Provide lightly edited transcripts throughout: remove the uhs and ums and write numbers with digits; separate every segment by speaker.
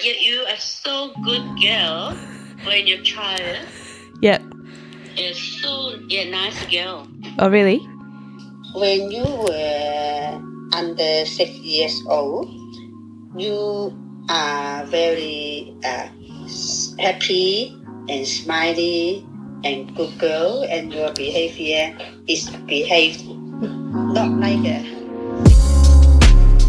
Speaker 1: you are so good girl when you're child.
Speaker 2: Yep.
Speaker 1: Nice girl.
Speaker 2: Oh, really?
Speaker 1: When you were under 6 years old, you are very happy and smiley and good girl, and your behavior is behaved not like a...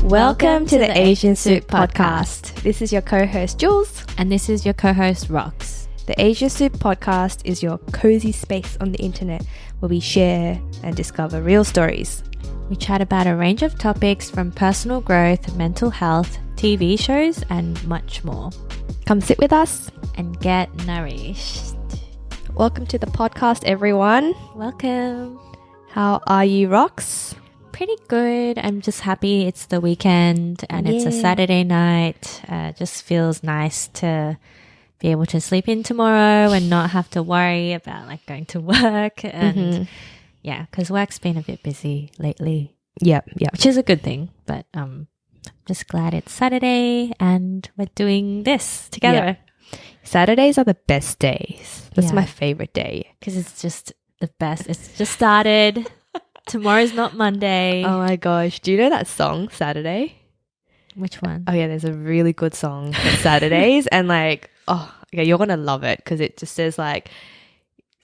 Speaker 2: Welcome to the Asian Soup Podcast. This is your co-host Jules.
Speaker 3: And this is your co-host Rox.
Speaker 2: The Asian Soup Podcast is your cozy space on the internet where we share and discover real stories.
Speaker 3: We chat about a range of topics from personal growth, mental health, TV shows, and much more.
Speaker 2: Come sit with us
Speaker 3: and get nourished.
Speaker 2: Welcome to the podcast, everyone.
Speaker 3: Welcome.
Speaker 2: How are you, Rox?
Speaker 3: Pretty good. I'm just happy it's the weekend and it's a Saturday night. Just feels nice to be able to sleep in tomorrow and not have to worry about like going to work. And because work's been a bit busy lately.
Speaker 2: Yep.
Speaker 3: Which is a good thing. But just glad it's Saturday and we're doing this together.
Speaker 2: Yep. Saturdays are the best days. That's my favorite day.
Speaker 3: Because it's just the best. It's just started. Tomorrow's not Monday.
Speaker 2: Oh my gosh. Do you know that song, Saturday?
Speaker 3: Which one?
Speaker 2: Oh yeah, there's a really good song for Saturdays. And like, you're going to love it because it just says like,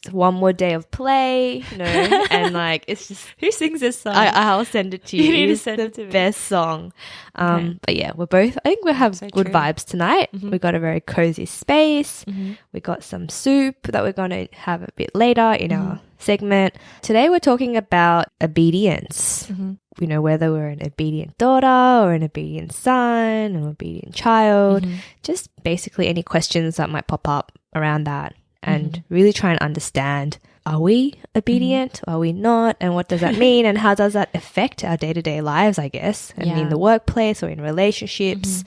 Speaker 2: it's one more day of play, and like, it's just...
Speaker 3: Who sings this song?
Speaker 2: I'll send it to you.
Speaker 3: You need to send it to me.
Speaker 2: It's the best song. But yeah, I think we have good vibes tonight. We got a very cozy space. We got some soup that we're going to have a bit later in our segment. Today we're talking about obedience. Whether we're an obedient daughter or an obedient son or obedient child, just basically any questions that might pop up around that. And really try and understand, are we obedient? Are we not? And what does that mean? And how does that affect our day-to-day lives, I guess, and in the workplace or in relationships?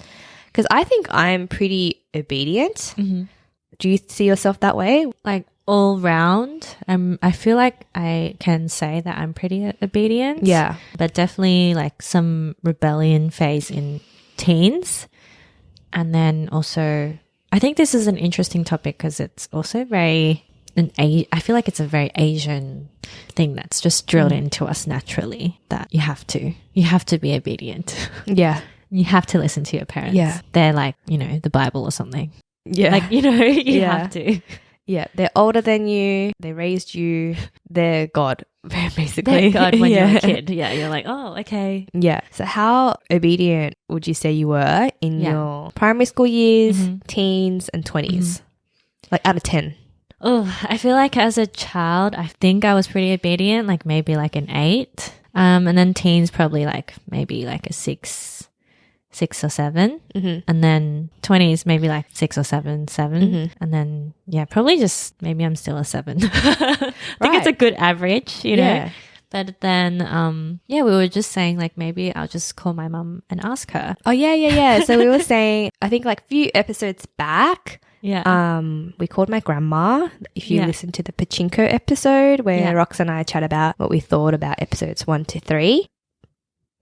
Speaker 2: Because I think I'm pretty obedient. Do you see yourself that way?
Speaker 3: Like all round, I feel like I can say that I'm pretty obedient.
Speaker 2: Yeah. But
Speaker 3: definitely like some rebellion phase in teens. And then also... I think this is an interesting topic because it's also I feel like it's a very Asian thing that's just drilled into us naturally that you have to be obedient.
Speaker 2: Yeah.
Speaker 3: You have to listen to your parents.
Speaker 2: Yeah.
Speaker 3: They're like, the Bible or something.
Speaker 2: Yeah.
Speaker 3: Like, you have to.
Speaker 2: Yeah. They're older than you. They raised you. They're God, basically.
Speaker 3: They're God when you're a kid. Yeah. You're like, oh, okay.
Speaker 2: Yeah. So how obedient would you say you were in your primary school years, teens and 20s? Like out of 10?
Speaker 3: Oh, I feel like as a child, I think I was pretty obedient, like maybe like an 8. And then teens probably like maybe like a 6 or 7. And then 20s maybe like 6 or 7. And then probably just maybe I'm still a 7. I think it's a good average, you know. But then we were just saying like maybe I'll just call my mum and ask her.
Speaker 2: Oh yeah. So we were saying, I think like a few episodes back, we called my grandma. If you listen to the Pachinko episode where Rox and I chat about what we thought about episodes 1 to 3.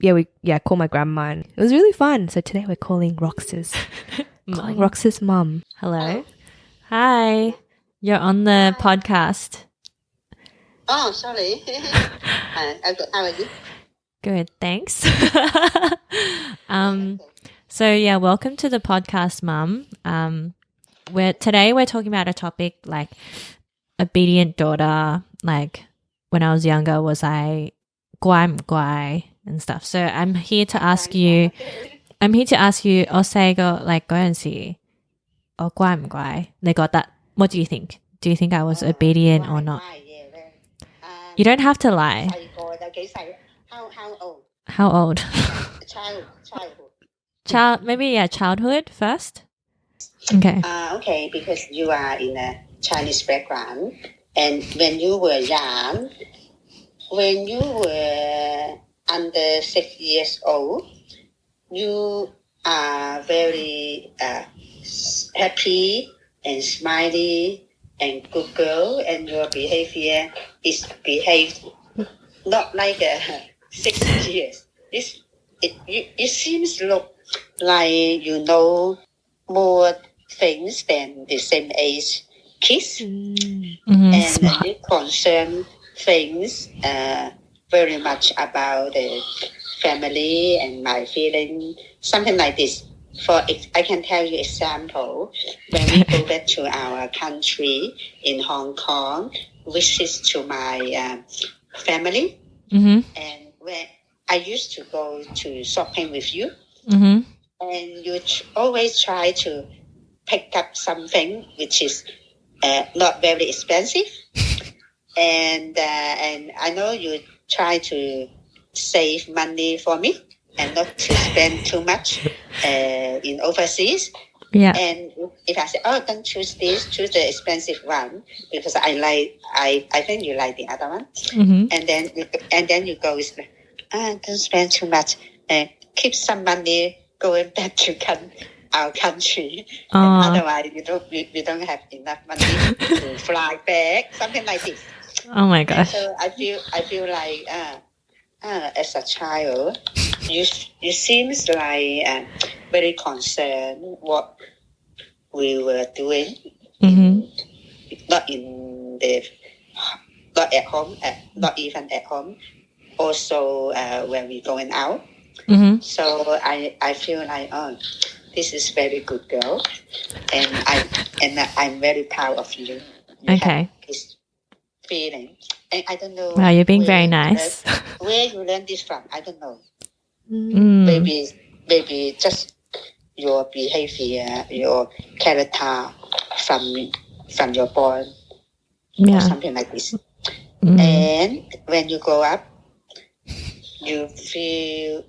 Speaker 2: We called my grandma and it was really fun. So today we're calling Rox's mum.
Speaker 3: Hello. Hi. You're on the podcast.
Speaker 1: Oh, sorry. I'm good. How are you?
Speaker 3: Good, thanks. So welcome to the podcast, Mum. Today we're talking about a topic like obedient daughter. Like when I was younger, was I guai and stuff. So I'm here to ask you, say go like go and see or guai. They got that. What do you think? Do you think I was obedient or not? You don't have to lie.
Speaker 1: How old?
Speaker 3: How old?
Speaker 1: Childhood.
Speaker 3: Maybe childhood first. Okay.
Speaker 1: Okay, because you are in a Chinese background, and when you were young, when you were under 6 years old, you are very happy and smiley and good girl, and your behavior is behaved not like 6 years. It seems look like you know more things than the same age kids.
Speaker 3: Mm-hmm.
Speaker 1: And we concern things very much about the family and my feeling, something like this. I can tell you example. When we go back to our country in Hong Kong, visits to my family, and when I used to go to shopping with you, and you always try to pick up something which is not very expensive, and I know you try to save money for me and not to spend too much in overseas.
Speaker 3: Yeah.
Speaker 1: And if I say, oh, don't choose this, choose the expensive one, because I think you like the other one. And then you go with, don't spend too much. Keep some money going back to our country. And otherwise, we don't have enough money to fly back. Something like this.
Speaker 3: Oh my gosh.
Speaker 1: And so I feel like as a child, you seems like very concerned what we were doing, not at home, not even at home. Also, when we're going out. So I feel like, oh, this is very good girl, and I'm very proud of you.
Speaker 3: Okay.
Speaker 1: This feeling, and I don't know.
Speaker 3: Wow, you're being very nice.
Speaker 1: Where you learned this from? I don't know. Maybe just your behavior, your character from your born, or something like this. And when you grow up, you feel.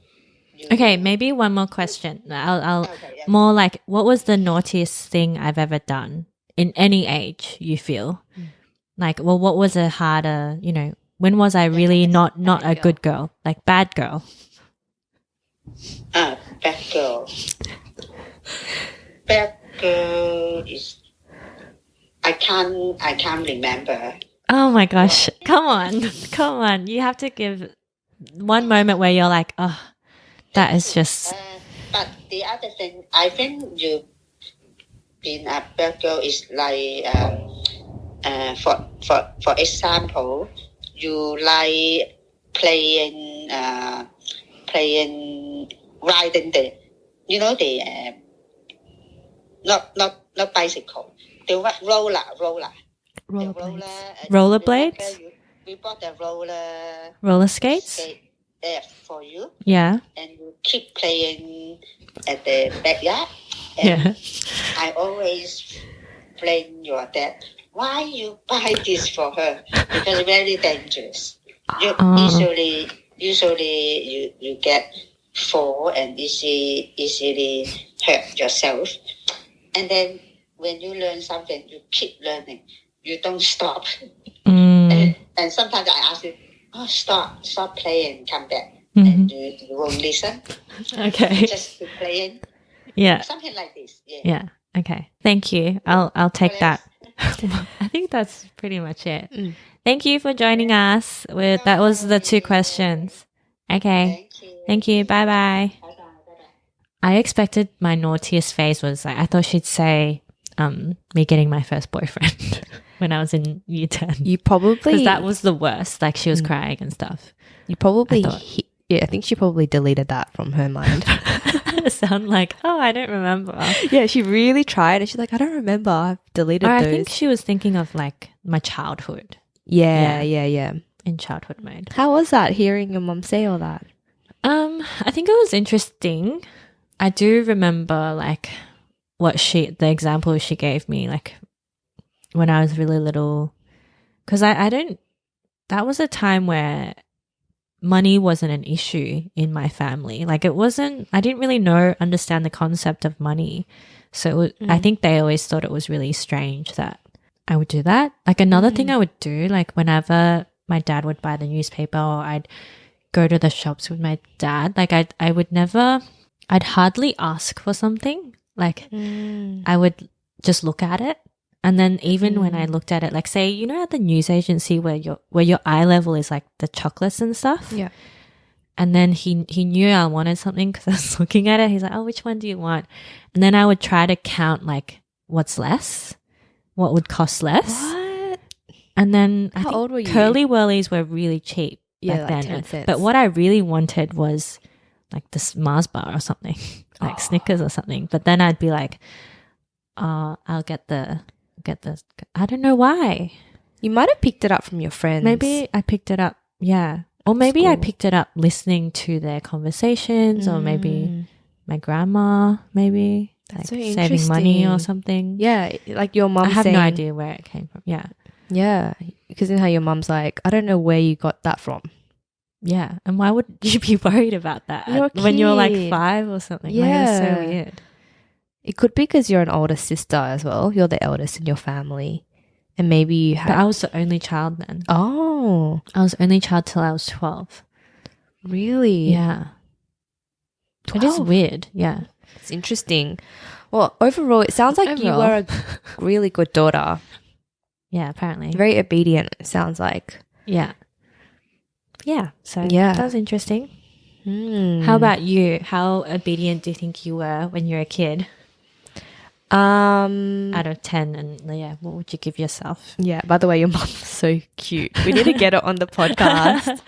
Speaker 3: Okay, maybe one more question. I'll more like, what was the naughtiest thing I've ever done in any age? You feel like, well, what was a harder? When was I really not a good girl, like bad girl?
Speaker 1: Bad girl. Bad girl is. I can't remember.
Speaker 3: Oh my gosh! Come on! You have to give one moment where you're like, oh. That is just.
Speaker 1: But the other thing, I think you being a bad girl is like, for example, you like playing riding the not bicycle, the roller.
Speaker 3: Rollerblades.
Speaker 1: We bought the
Speaker 3: roller skates.
Speaker 1: For you,
Speaker 3: and
Speaker 1: you keep playing at the backyard. And I always blame your dad. Why you buy this for her? Because it's very dangerous. Usually you get fall and easily hurt yourself. And then when you learn something, you keep learning. You don't stop. And sometimes I ask you, oh, stop playing, come back. And you won't listen.
Speaker 3: Okay.
Speaker 1: Just keep playing.
Speaker 3: Yeah.
Speaker 1: Something like this.
Speaker 3: Yeah. Okay. Thank you. I'll take that. I think that's pretty much it. Thank you for joining us. That was the 2 questions. Okay. Thank you. Bye bye. I expected my naughtiest phase was like, I thought she'd say me getting my first boyfriend when I was in year 10.
Speaker 2: You probably...
Speaker 3: Because that was the worst. Like, she was crying and stuff.
Speaker 2: You probably... I think she probably deleted that from her mind.
Speaker 3: Sound like, oh, I don't remember.
Speaker 2: Yeah, she really tried and she's like, I don't remember. I've deleted those.
Speaker 3: I think she was thinking of like my childhood.
Speaker 2: Yeah.
Speaker 3: In childhood mode.
Speaker 2: How was that, hearing your mum say all that?
Speaker 3: I think it was interesting. I do remember like the example she gave me, like when I was really little, because that was a time where money wasn't an issue in my family. Like I didn't really understand the concept of money. So I think they always thought it was really strange that I would do that. Like another thing I would do, like whenever my dad would buy the newspaper or I'd go to the shops with my dad, like I'd hardly ask for something. Like I would just look at it. And then even when I looked at it, like say, at the news agency where your eye level is like the chocolates and stuff.
Speaker 2: Yeah.
Speaker 3: And then he knew I wanted something because I was looking at it. He's like, oh, which one do you want? And then I would try to count like what's less, what would cost less.
Speaker 2: What?
Speaker 3: And then
Speaker 2: How old were you?
Speaker 3: Curly Whirlies were really cheap back
Speaker 2: like
Speaker 3: then.
Speaker 2: 10 cents.
Speaker 3: But what I really wanted was like this Mars bar or something, like Snickers or something. But then I'd be like, I'll get the, I don't know why.
Speaker 2: You might have picked it up from your friends.
Speaker 3: Maybe I picked it up, yeah. Or maybe I
Speaker 2: School.
Speaker 3: picked it up listening to their conversations, or maybe my grandma, maybe
Speaker 2: That's
Speaker 3: like
Speaker 2: so
Speaker 3: saving money or
Speaker 2: interesting.
Speaker 3: something.
Speaker 2: Yeah, like your mum
Speaker 3: I have
Speaker 2: saying,
Speaker 3: no idea where it came from. Yeah.
Speaker 2: Yeah, because in how your mum's like, I don't know where you got that from.
Speaker 3: Yeah. And why would you be worried about that
Speaker 2: You're a
Speaker 3: when you're like
Speaker 2: kid.
Speaker 3: 5 or something?
Speaker 2: Yeah.
Speaker 3: Like, it's so weird.
Speaker 2: It could be because you're an older sister as well. You're the eldest in your family. And maybe you
Speaker 3: But
Speaker 2: had...
Speaker 3: I was the only child then.
Speaker 2: Oh,
Speaker 3: I was only child till I was 12.
Speaker 2: really?
Speaker 3: Yeah. It is
Speaker 2: 12.
Speaker 3: weird. Yeah.
Speaker 2: It's interesting. Well, overall, it sounds like you
Speaker 3: Overall.
Speaker 2: were a really good daughter.
Speaker 3: Yeah, apparently.
Speaker 2: Very obedient, it sounds like.
Speaker 3: Yeah. Yeah. So
Speaker 2: Yeah.
Speaker 3: that was interesting.
Speaker 2: Hmm.
Speaker 3: How about you? How obedient do you think you were when you were a kid? Out of 10, and yeah, what would you give yourself?
Speaker 2: Yeah, by the way, your mum's so cute. We need to get it on the podcast.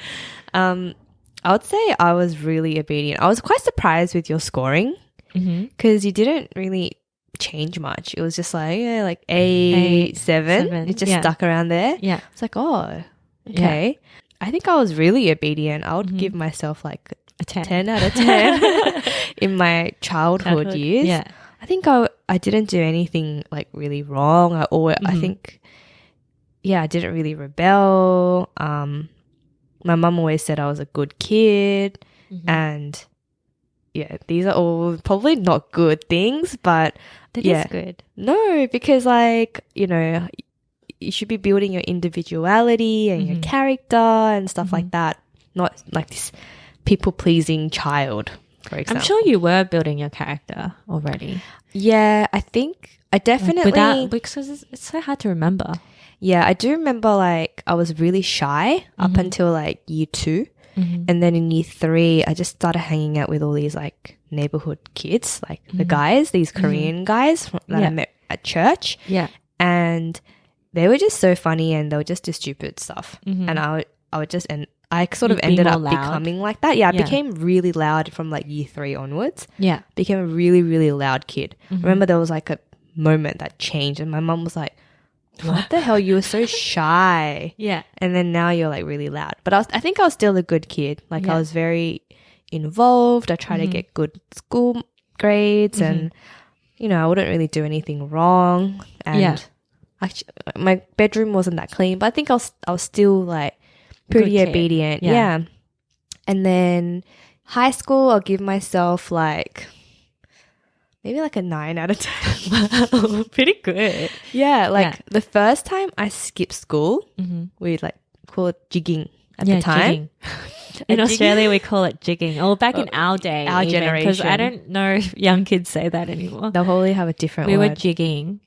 Speaker 2: I would say I was really obedient. I was quite surprised with your scoring because you didn't really change much. It was just like, yeah, like 8, 7. It just
Speaker 3: yeah.
Speaker 2: stuck around there.
Speaker 3: Yeah.
Speaker 2: It's like, oh, okay. I think I was really obedient. I would give myself like
Speaker 3: A 10.
Speaker 2: 10 out of 10 in my childhood years.
Speaker 3: Yeah.
Speaker 2: I think I didn't do anything like really wrong. I think, yeah, I didn't really rebel. My mum always said I was a good kid, and yeah, these are all probably not good things, but
Speaker 3: That
Speaker 2: yeah,
Speaker 3: is good.
Speaker 2: no, because like, you know, you should be building your individuality and your character and stuff like that, not like this people-pleasing child, for example.
Speaker 3: I'm sure you were building your character already.
Speaker 2: Yeah, I think I definitely...
Speaker 3: because it's so hard to remember.
Speaker 2: Yeah, I do remember like I was really shy up until like year 2. And then in year 3, I just started hanging out with all these like neighborhood kids, like the guys, these Korean guys that I met at church.
Speaker 3: Yeah.
Speaker 2: And they were just so funny and they would just do stupid stuff. And I would just... And I sort of
Speaker 3: You'd be
Speaker 2: ended up
Speaker 3: more loud.
Speaker 2: becoming like that. Yeah, I
Speaker 3: Yeah.
Speaker 2: became really loud from like year 3 onwards.
Speaker 3: Yeah.
Speaker 2: Became a really, really loud kid. I remember there was like a moment that changed and my mum was like, what the hell? You were so shy.
Speaker 3: Yeah.
Speaker 2: And then now you're like really loud. But I think I was still a good kid. Like I was very involved. I tried to get good school grades and, you know, I wouldn't really do anything wrong. And actually, my bedroom wasn't that clean, but I think I was still like pretty
Speaker 3: Good kid.
Speaker 2: obedient.
Speaker 3: Yeah.
Speaker 2: Yeah. And then high school, I'll give myself like maybe like a 9 out of 10.
Speaker 3: Wow. Pretty good.
Speaker 2: Yeah, like the first time I skipped school, we like call it jigging at the time.
Speaker 3: Jigging. In Australia, we call it jigging. Or back in our day.
Speaker 2: Our
Speaker 3: Because I
Speaker 2: generation.
Speaker 3: don't know if young kids say that anymore.
Speaker 2: They'll probably have a different
Speaker 3: We
Speaker 2: word.
Speaker 3: were jigging.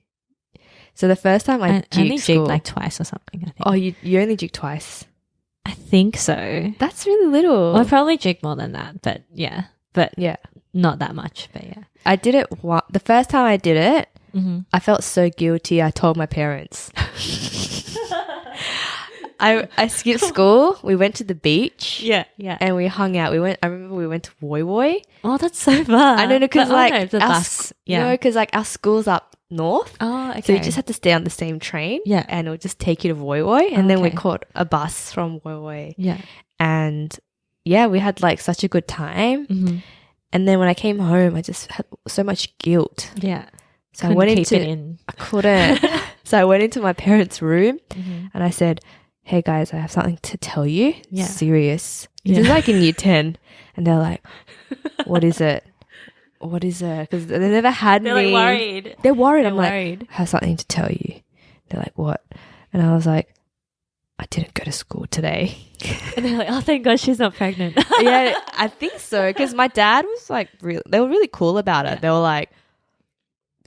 Speaker 2: So the first time I
Speaker 3: I only
Speaker 2: jigged school.
Speaker 3: jigged like twice or something, I think.
Speaker 2: Oh, you only jigged twice.
Speaker 3: I think so.
Speaker 2: That's really little.
Speaker 3: Well, I probably jigged more than that, but yeah. But
Speaker 2: yeah.
Speaker 3: not that much, but yeah.
Speaker 2: I did it the first time I did it, I felt so guilty. I told my parents. I skipped school. We went to the beach.
Speaker 3: Yeah, yeah.
Speaker 2: And we hung out. I remember we went to Woi Woi.
Speaker 3: Oh, that's so fun.
Speaker 2: I know because
Speaker 3: But,
Speaker 2: like
Speaker 3: no, the
Speaker 2: our
Speaker 3: bus. Yeah.
Speaker 2: because like our school's up north.
Speaker 3: Oh, okay.
Speaker 2: So you just had to stay on the same train.
Speaker 3: Yeah.
Speaker 2: And it would just take you to Woi Woi. And then we
Speaker 3: Okay.
Speaker 2: caught a bus from Woi Woi.
Speaker 3: Yeah.
Speaker 2: And yeah, we had like such a good time. And then when I came home, I just had so much guilt.
Speaker 3: Yeah.
Speaker 2: So I went
Speaker 3: keep
Speaker 2: into
Speaker 3: it in.
Speaker 2: I couldn't. So I went into my parents' room and I said, "Hey guys, I have something to tell you.
Speaker 3: Yeah.
Speaker 2: Serious."
Speaker 3: Yeah.
Speaker 2: This is like in year 10. And they're like, "What is it? What is it?" Because they never had
Speaker 3: They're
Speaker 2: me.
Speaker 3: like worried.
Speaker 2: They're worried.
Speaker 3: They're
Speaker 2: I'm like,
Speaker 3: worried.
Speaker 2: "I have something to tell you." They're like, "What?" And I was like, "I didn't go to school today."
Speaker 3: And they're like, oh, thank God she's not pregnant.
Speaker 2: Yeah, I think so. Because my dad was like, they were really cool about it. They were like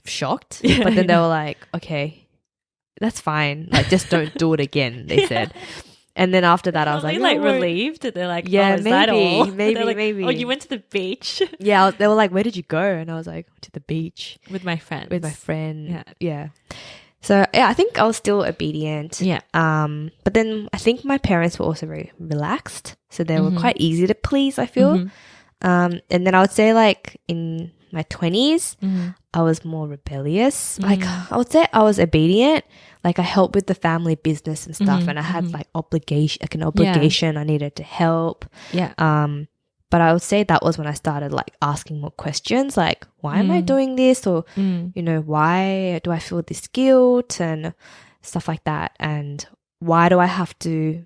Speaker 2: shocked,
Speaker 3: Yeah,
Speaker 2: but then they
Speaker 3: yeah.
Speaker 2: were like, okay, that's fine. Like, just don't do it again, they said. And then after that, I was like,
Speaker 3: like
Speaker 2: "Oh,
Speaker 3: relieved. They're like,
Speaker 2: yeah,
Speaker 3: oh, is that all?
Speaker 2: maybe,
Speaker 3: They're like,
Speaker 2: maybe.
Speaker 3: Oh, you went to the beach
Speaker 2: Yeah, they were like, "Where did you go?" And I was like, "To the beach
Speaker 3: with my friends.
Speaker 2: with my friend."
Speaker 3: Yeah.
Speaker 2: Yeah. So yeah, I think I was still obedient.
Speaker 3: Yeah.
Speaker 2: But then I think my parents were also very relaxed, so they were quite easy to please, I feel. And then I would say like in my 20s, I was more rebellious. Like I would say I was obedient. Like I helped with the family business and stuff, and I had like an obligation. I needed to help.
Speaker 3: Yeah.
Speaker 2: But I would say that was when I started like asking more questions, like why am I doing this, or you know, why do I feel this guilt and stuff like that, and why do I have to?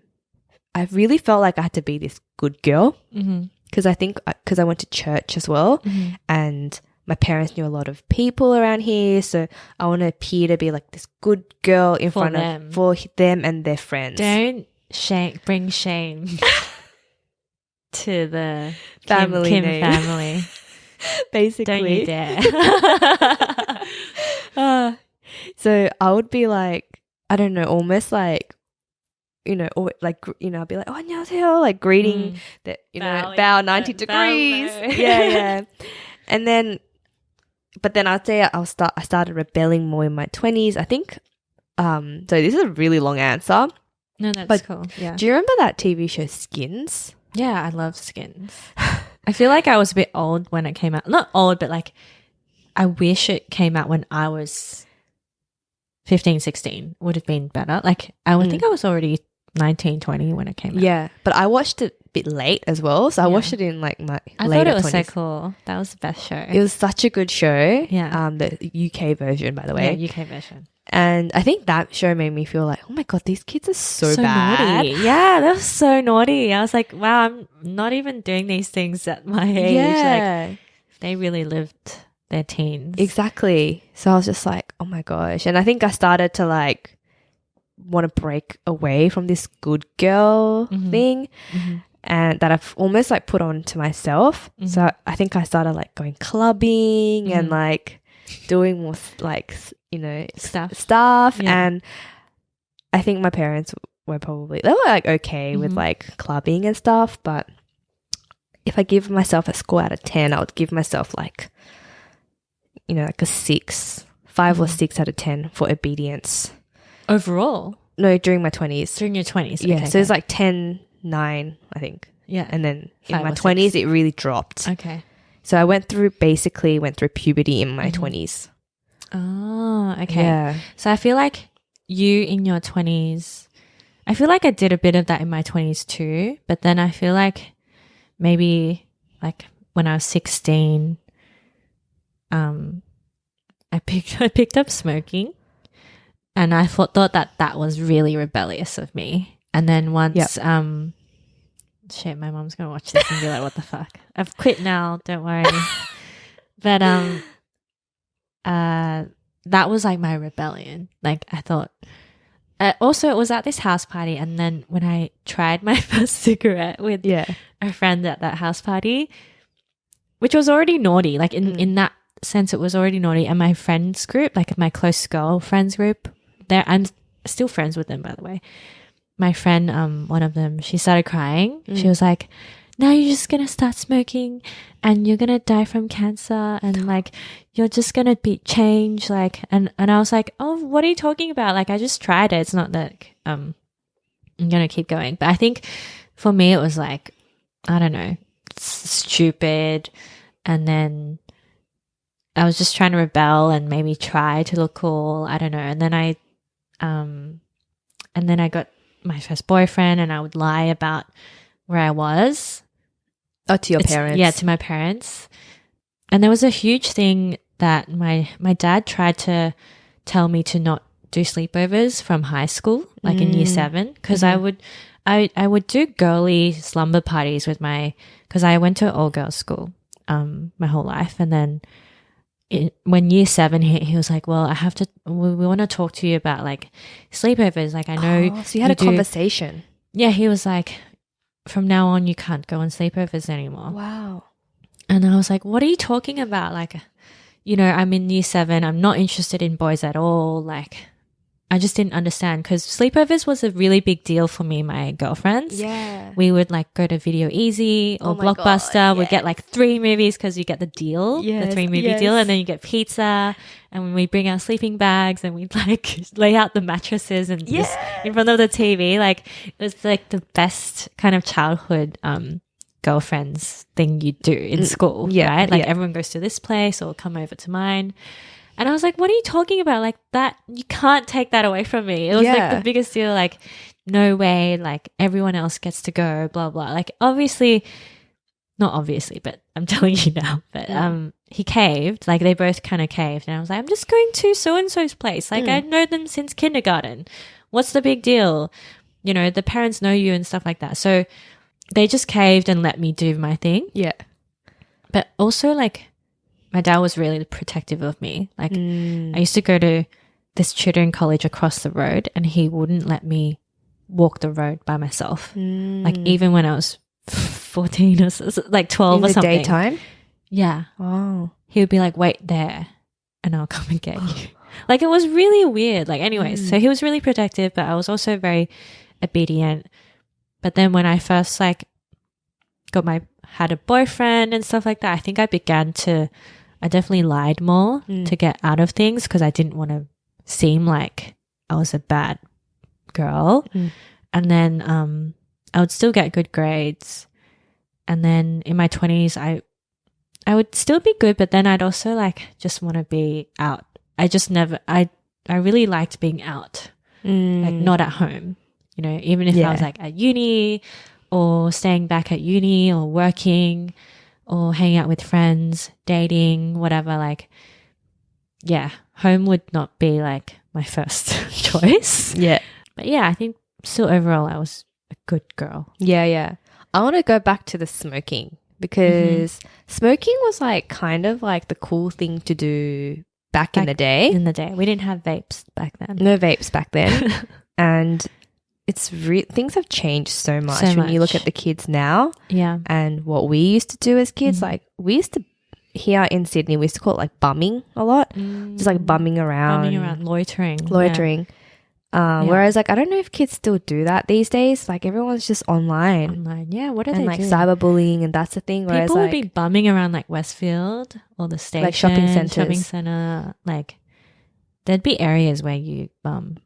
Speaker 2: I really felt like I had to be this good girl because I think because I went to church as well, and my parents knew a lot of people around here, so I want to appear to be like this good girl in front of for them and their friends.
Speaker 3: Don't bring shame to the
Speaker 2: family
Speaker 3: Kim
Speaker 2: name.
Speaker 3: family.
Speaker 2: Basically,
Speaker 3: Don't you dare.
Speaker 2: So I would be like, I don't know, almost like, you know, or like, you know, I'd be like, oh, 안녕하세요, like greeting that, you know, bow 90 degrees. Yeah. And then, but then I'd say I started rebelling more in my 20s. I think, so this is a really long answer.
Speaker 3: No, that's cool. Yeah.
Speaker 2: Do you remember that TV show Skins?
Speaker 3: Yeah, I love Skins. I feel like I was a bit old when it came out. Not old, but like I wish it came out when I was 15, 16. Would have been better. Like I would think I was already 19, 20 when it came out.
Speaker 2: Yeah, but I watched it a bit late as well. So I watched it in like my
Speaker 3: I
Speaker 2: later
Speaker 3: thought it was
Speaker 2: 20s.
Speaker 3: so cool. That was the best show.
Speaker 2: It was such a good show.
Speaker 3: Yeah.
Speaker 2: The UK version, by the way.
Speaker 3: Yeah, UK version.
Speaker 2: And I think that show made me feel like, oh my God, these kids are so bad.
Speaker 3: naughty. Yeah, they were so naughty. I was like, wow, I'm not even doing these things at my age.
Speaker 2: Yeah.
Speaker 3: Like, they really lived their teens.
Speaker 2: Exactly. So I was just like, oh my gosh. And I think I started to like want to break away from this good girl thing and that I've almost like put on to myself. So I think I started like going clubbing and like doing more like, you know, stuff.
Speaker 3: Yeah.
Speaker 2: And I think my parents were they were like okay with like clubbing and stuff, but if I give myself a score out of 10, I would give myself like, you know, like a 5 or 6 out of 10 for obedience.
Speaker 3: Overall?
Speaker 2: No, during my 20s.
Speaker 3: During your 20s?
Speaker 2: Yeah,
Speaker 3: Okay,
Speaker 2: so it's like 10, 9, I think.
Speaker 3: Yeah.
Speaker 2: And then in
Speaker 3: 5
Speaker 2: my
Speaker 3: or
Speaker 2: 20s,
Speaker 3: 6.
Speaker 2: it really dropped.
Speaker 3: Okay.
Speaker 2: So I went through puberty in my 20s.
Speaker 3: Oh, okay.
Speaker 2: Yeah.
Speaker 3: So I feel like you in your 20s, I feel like I did a bit of that in my 20s too, but then I feel like maybe like when I was 16, I picked up smoking, and I thought that was really rebellious of me. And then once, shit, my mom's gonna watch this and be like, "What the fuck? I've quit now. Don't worry." But that was like my rebellion. Like I thought. Also, it was at this house party, and then when I tried my first cigarette with a friend at that house party, which was already naughty, like in that sense, it was already naughty. And my friends group, like my close girl friends group, I'm still friends with them, by the way. My friend, one of them, she started crying. She was like, now you're just going to start smoking and you're going to die from cancer and like you're just going to be changed. Like, and I was like, oh, what are you talking about? Like, I just tried it. It's not that I'm going to keep going. But I think for me, it was like, I don't know, stupid. And then I was just trying to rebel and maybe try to look cool. I don't know. And then I got my first boyfriend and I would lie about where I was.
Speaker 2: Oh, to your parents?
Speaker 3: Yeah, to my parents. And there was a huge thing that my dad tried to tell me to not do sleepovers from high school, like in year 7, because I would do girly slumber parties with because I went to all girls school my whole life, and then when year 7 hit, he was like, well, we want to talk to you about like sleepovers. Like I know.
Speaker 2: So you had a conversation.
Speaker 3: Yeah, he was like, from now on, you can't go on sleepovers anymore.
Speaker 2: Wow.
Speaker 3: And I was like, what are you talking about? Like, you know, I'm in year 7. I'm not interested in boys at all. Like, I just didn't understand because sleepovers was a really big deal for me and my girlfriends.
Speaker 2: Yeah.
Speaker 3: We would like go to Video Easy or
Speaker 2: Oh my
Speaker 3: Blockbuster.
Speaker 2: God,
Speaker 3: We'd get like 3 movies because you get the deal, the
Speaker 2: Yes,
Speaker 3: 3 movie deal, and then you get pizza. And when we bring our sleeping bags and we'd like lay out the mattresses and just in front of the TV, like it was like the best kind of childhood girlfriends thing you do in school, right? Like everyone goes to this place or come over to mine. And I was like, what are you talking about? Like that, you can't take that away from me. It was like the biggest deal. Like, no way. Like everyone else gets to go, blah, blah. Like obviously, not obviously, but I'm telling you now. But he caved. Like they both kind of caved. And I was like, I'm just going to so-and-so's place. Like I know them since kindergarten. What's the big deal? You know, the parents know you and stuff like that. So they just caved and let me do my thing.
Speaker 2: Yeah.
Speaker 3: But also like, my dad was really protective of me. Like I used to go to this tutoring college across the road and he wouldn't let me walk the road by myself. Like even when I was 14 or so, like 12 or something.
Speaker 2: In the daytime?
Speaker 3: Yeah.
Speaker 2: Oh.
Speaker 3: He would be like, wait there and I'll come and get you. Like it was really weird. Like anyways, so he was really protective, but I was also very obedient. But then when I first like had a boyfriend and stuff like that, I think I definitely lied more to get out of things because I didn't want to seem like I was a bad girl. And then I would still get good grades. And then in my 20s, I would still be good, but then I'd also like just want to be out. I really liked being out, like not at home, you know, even if I was like at uni or staying back at uni or working or hanging out with friends, dating, whatever, like, yeah, home would not be like my first choice.
Speaker 2: Yeah.
Speaker 3: But yeah, I think still overall I was a good girl.
Speaker 2: Yeah. I want to go back to the smoking because smoking was like kind of like the cool thing to do back in the day.
Speaker 3: In the day. We didn't have vapes back then.
Speaker 2: No vapes back then. And it's things have changed so much when you look at the kids now.
Speaker 3: Yeah.
Speaker 2: And what we used to do as kids, like we used to, here in Sydney, we used to call it like bumming a lot. Just like bumming around.
Speaker 3: Loitering.
Speaker 2: Whereas like I don't know if kids still do that these days. Like everyone's just online.
Speaker 3: Yeah, what are
Speaker 2: and
Speaker 3: they
Speaker 2: like
Speaker 3: doing?
Speaker 2: cyberbullying, and that's the thing. Whereas
Speaker 3: people
Speaker 2: like,
Speaker 3: would be bumming around like Westfield or the station,
Speaker 2: like shopping
Speaker 3: center. Like there'd be areas where you bum.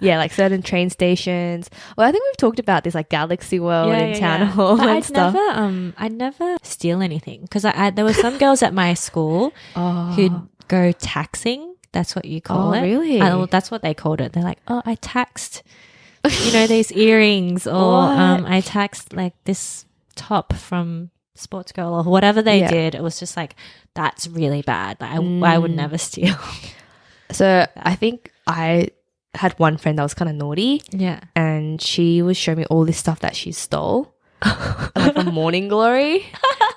Speaker 2: Yeah, like certain train stations. Well, I think we've talked about this, like Galaxy World and Town Hall
Speaker 3: but
Speaker 2: and stuff.
Speaker 3: I'd never steal anything because there were some girls at my school who'd go taxing. That's what you call it.
Speaker 2: Really?
Speaker 3: Well, that's what they called it. They're like, oh, I taxed, these earrings, or I taxed like this top from Sports Girl or whatever they did. It was just like, that's really bad. Like, I would never steal.
Speaker 2: So I think I had one friend that was kind of naughty.
Speaker 3: Yeah.
Speaker 2: And she was showing me all this stuff that she stole. Like from Morning Glory.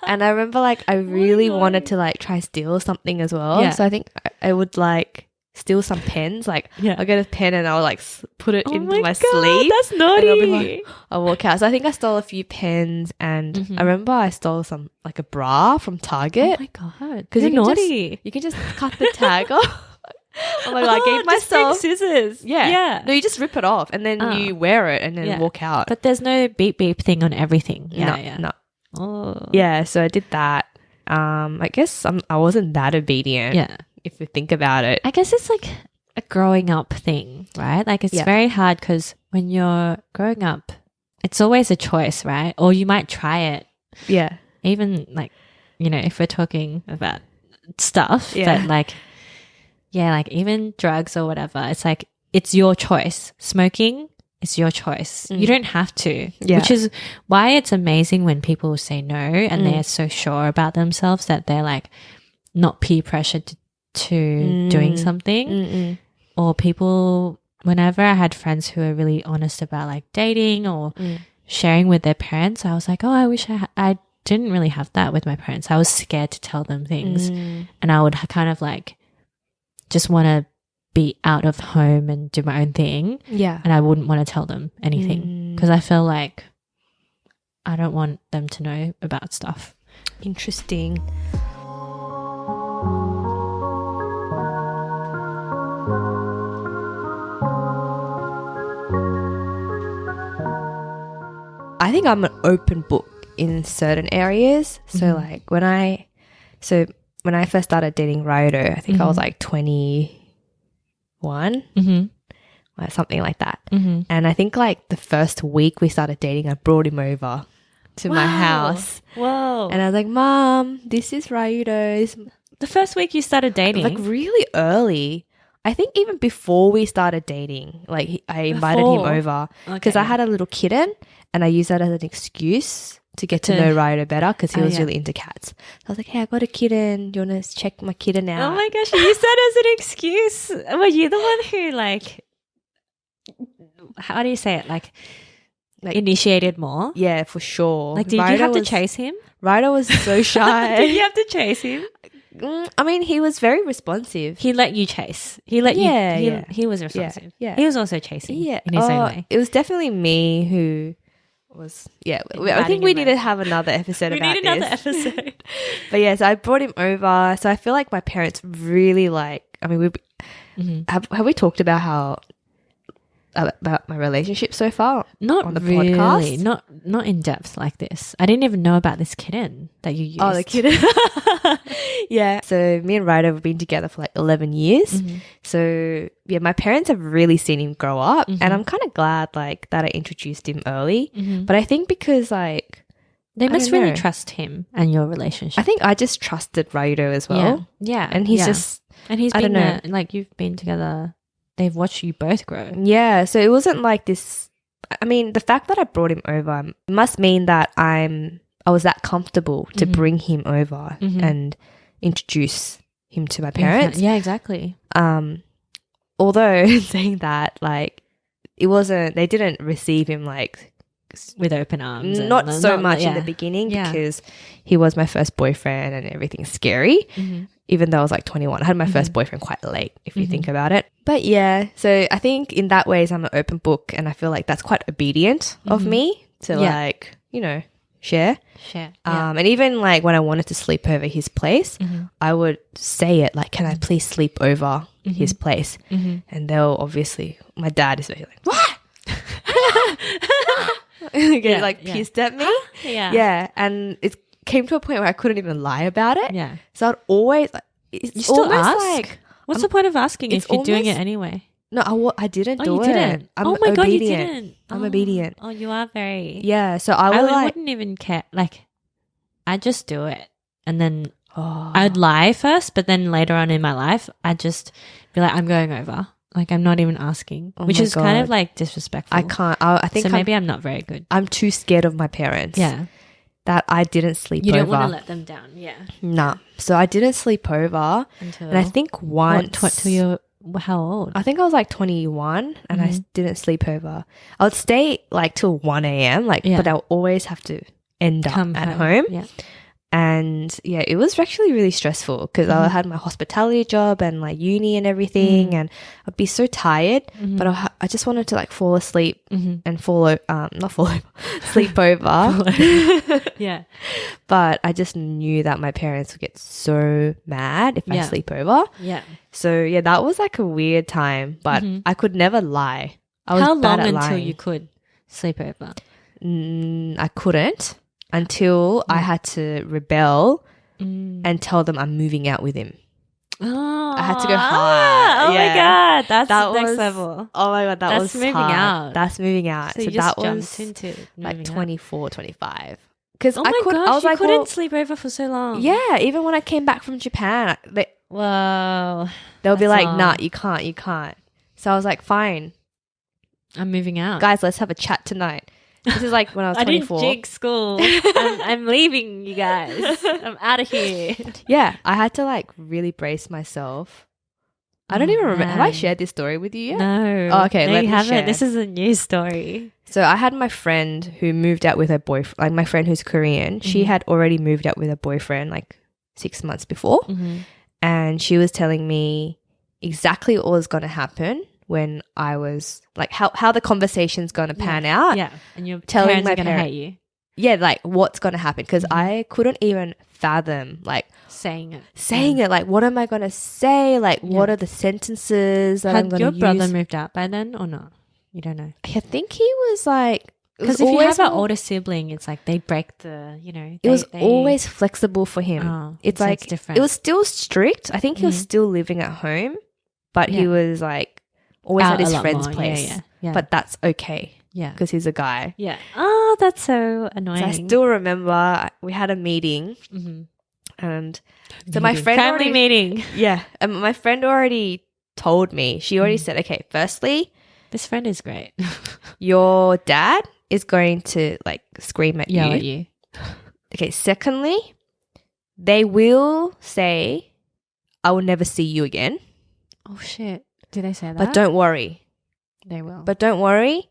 Speaker 2: And I remember like I really wanted to like try steal something as well.
Speaker 3: Yeah.
Speaker 2: So I think I would like steal some pens. Like I'll get a pen and I'll like put it into my sleeve.
Speaker 3: That's naughty.
Speaker 2: And I'll be like, I'll walk out. So I think I stole a few pens and I remember I stole some like a bra from Target.
Speaker 3: Oh my God.
Speaker 2: Because
Speaker 3: You're naughty.
Speaker 2: You can just cut the tag off. Oh my God, I gave myself
Speaker 3: scissors.
Speaker 2: Yeah. No, you just rip it off and then you wear it and then walk out.
Speaker 3: But there's no beep beep thing on everything.
Speaker 2: No.
Speaker 3: Oh.
Speaker 2: Yeah, so I did that. I guess I wasn't that obedient.
Speaker 3: Yeah.
Speaker 2: If you think about it.
Speaker 3: I guess it's like a growing up thing, right? Like it's very hard because when you're growing up, it's always a choice, right? Or you might try it.
Speaker 2: Yeah.
Speaker 3: Even like, if we're talking about stuff, but like, like even drugs or whatever, it's like, it's your choice. Smoking, it's your choice. You don't have to, which is why it's amazing when people say no and they're so sure about themselves that they're like not peer pressured to doing something. Or people, whenever I had friends who were really honest about like dating or sharing with their parents, I was like, oh, I wish I didn't really have that with my parents. I was scared to tell them things and I would kind of like just want to be out of home and do my own thing. Yeah. And I wouldn't want to tell them anything because I feel like I don't want them to know about stuff.
Speaker 2: Interesting. think I'm an open book in certain areas. So like when I first started dating Ryuto, I think I was like 21, or something like that. And I think like the first week we started dating, I brought him over to my house.
Speaker 3: Whoa.
Speaker 2: And I was like, Mom, this is Ryuto.
Speaker 3: The first week you started dating?
Speaker 2: Like really early. I think even before we started dating, like I invited him over because I had a little kitten and I used that as an excuse to get to know Ryuto better because he was really into cats. So I was like, hey, I got a kitten. Do you want to check my kitten out?
Speaker 3: Oh my gosh, you used that as an excuse. Were you the one who like, how do you say it? Like initiated more?
Speaker 2: Yeah, for sure.
Speaker 3: Like did you have to chase him?
Speaker 2: Ryuto was so shy.
Speaker 3: Did you have to chase him?
Speaker 2: I mean, he was very responsive.
Speaker 3: He let you chase. He let you. He was responsive.
Speaker 2: Yeah.
Speaker 3: He was also chasing in his own way.
Speaker 2: It was definitely me who was, I think we need to have another episode about this.
Speaker 3: We need another episode.
Speaker 2: But yeah, so I brought him over. So I feel like my parents really like, I mean, have we talked about about my relationship so far?
Speaker 3: Not
Speaker 2: on the
Speaker 3: really.
Speaker 2: podcast?
Speaker 3: Not in depth like this. I didn't even know about this kitten that you used.
Speaker 2: Oh, the kitten. Yeah. So me and Ryuto have been together for like 11 years. So yeah, my parents have really seen him grow up, and I'm kind of glad like that I introduced him early. But I think because like
Speaker 3: they must really trust him and your relationship.
Speaker 2: I think I just trusted Ryuto as well.
Speaker 3: Yeah.
Speaker 2: And he's just,
Speaker 3: and he's been there, like you've been together. They've watched you both grow.
Speaker 2: Yeah. So it wasn't like this. I mean, the fact that I brought him over must mean that I was that comfortable to bring him over and introduce him to my parents.
Speaker 3: Yeah, exactly.
Speaker 2: Although saying that, like, they didn't receive him like
Speaker 3: with open arms.
Speaker 2: Not so much in the beginning because he was my first boyfriend and everything's scary. Even though I was like 21. I had my first boyfriend quite late, if you think about it. But yeah, so I think in that ways I'm an open book, and I feel like that's quite obedient of me to like, you know, share. And even like when I wanted to sleep over his place, I would say it like, can I please sleep over his place? And they'll obviously, my dad is very like, what? Get like pissed at me. Yeah. And it came to a point where I couldn't even lie about it.
Speaker 3: Yeah.
Speaker 2: So I'd always,
Speaker 3: you still ask? Like, what's the point of asking if you're doing it anyway?
Speaker 2: No, I didn't do it.
Speaker 3: Didn't.
Speaker 2: I'm
Speaker 3: oh my
Speaker 2: obedient.
Speaker 3: God, you didn't.
Speaker 2: I'm obedient.
Speaker 3: Oh, you are very.
Speaker 2: Yeah. So I
Speaker 3: wouldn't even care. Like, I just do it. And then I'd lie first, but then later on in my life, I'd just be like, I'm going over. Like, I'm not even asking, which is kind of like disrespectful.
Speaker 2: I can't. I think
Speaker 3: so. Maybe I'm not very good.
Speaker 2: I'm too scared of my parents.
Speaker 3: Yeah.
Speaker 2: That I didn't sleep over.
Speaker 3: You don't want to let them down. Yeah.
Speaker 2: Nah. So I didn't sleep over. And I think once.
Speaker 3: How old?
Speaker 2: I think I was like 21 and I didn't sleep over. I would stay like till 1 a.m. But I'll always have to end up at home. Yeah. And yeah, it was actually really stressful because I had my hospitality job and like uni and everything, and I'd be so tired, but I just wanted to like fall asleep and sleep over.
Speaker 3: Yeah.
Speaker 2: But I just knew that my parents would get so mad if I sleep over.
Speaker 3: Yeah.
Speaker 2: So yeah, that was like a weird time, but I could never lie. I was
Speaker 3: How
Speaker 2: bad
Speaker 3: long
Speaker 2: at
Speaker 3: until
Speaker 2: lying.
Speaker 3: you could sleep over?
Speaker 2: I couldn't until I had to rebel and tell them I'm moving out with him.
Speaker 3: Oh,
Speaker 2: I had to go hard.
Speaker 3: Oh my God, that's
Speaker 2: that
Speaker 3: next
Speaker 2: was,
Speaker 3: level.
Speaker 2: Oh my God, that was
Speaker 3: moving
Speaker 2: hard.
Speaker 3: out.
Speaker 2: That's moving out.
Speaker 3: So you
Speaker 2: that
Speaker 3: just jumped
Speaker 2: was
Speaker 3: into
Speaker 2: like 24, 25.
Speaker 3: Because I was like, couldn't sleep over for so long.
Speaker 2: Yeah, even when I came back from Japan,
Speaker 3: whoa,
Speaker 2: they'll be like, nah, you can't. So I was like, fine.
Speaker 3: I'm moving out.
Speaker 2: Guys, let's have a chat tonight. This is like when I was 24.
Speaker 3: I didn't jig school. I'm leaving, you guys. I'm out of here.
Speaker 2: Yeah, I had to like really brace myself. I don't even remember. Have I shared this story with you yet?
Speaker 3: No.
Speaker 2: Oh, okay,
Speaker 3: no,
Speaker 2: let
Speaker 3: you
Speaker 2: me
Speaker 3: haven't.
Speaker 2: share.
Speaker 3: This is a new story.
Speaker 2: So I had my friend who moved out with her boyfriend, like my friend who's Korean. She had already moved out with her boyfriend like 6 months before. And she was telling me exactly what was going to happen when I was like how the conversation's going to pan out.
Speaker 3: Yeah. And your
Speaker 2: telling
Speaker 3: parents
Speaker 2: my
Speaker 3: are going to hate you.
Speaker 2: Yeah, like what's going to happen because I couldn't even fathom like
Speaker 3: saying
Speaker 2: it. Like what am I going to say? Like what are the sentences that I'm going to use?
Speaker 3: Had your brother moved out by then or not? You don't know.
Speaker 2: I think he was like
Speaker 3: Because if you have an older sibling, it's like they break the,
Speaker 2: it was always flexible for him.
Speaker 3: Oh,
Speaker 2: it's
Speaker 3: so
Speaker 2: like,
Speaker 3: it's different.
Speaker 2: it was still strict. I think he was still living at home, but he was like always
Speaker 3: Out
Speaker 2: at his
Speaker 3: a lot
Speaker 2: friend's
Speaker 3: more.
Speaker 2: place.
Speaker 3: Yeah.
Speaker 2: But that's okay.
Speaker 3: Yeah.
Speaker 2: Because he's a guy.
Speaker 3: Yeah. Oh, that's so annoying.
Speaker 2: So I still remember we had a meeting and so my friend
Speaker 3: family meeting.
Speaker 2: Yeah. And my friend already told me, she already said, okay, firstly,
Speaker 3: this friend is great.
Speaker 2: your dad is going to like scream at
Speaker 3: Yell
Speaker 2: you.
Speaker 3: at you.
Speaker 2: Okay, secondly, they will say, I will never see you again.
Speaker 3: Oh, shit. Did they say that?
Speaker 2: But don't worry.
Speaker 3: They will.
Speaker 2: But don't worry.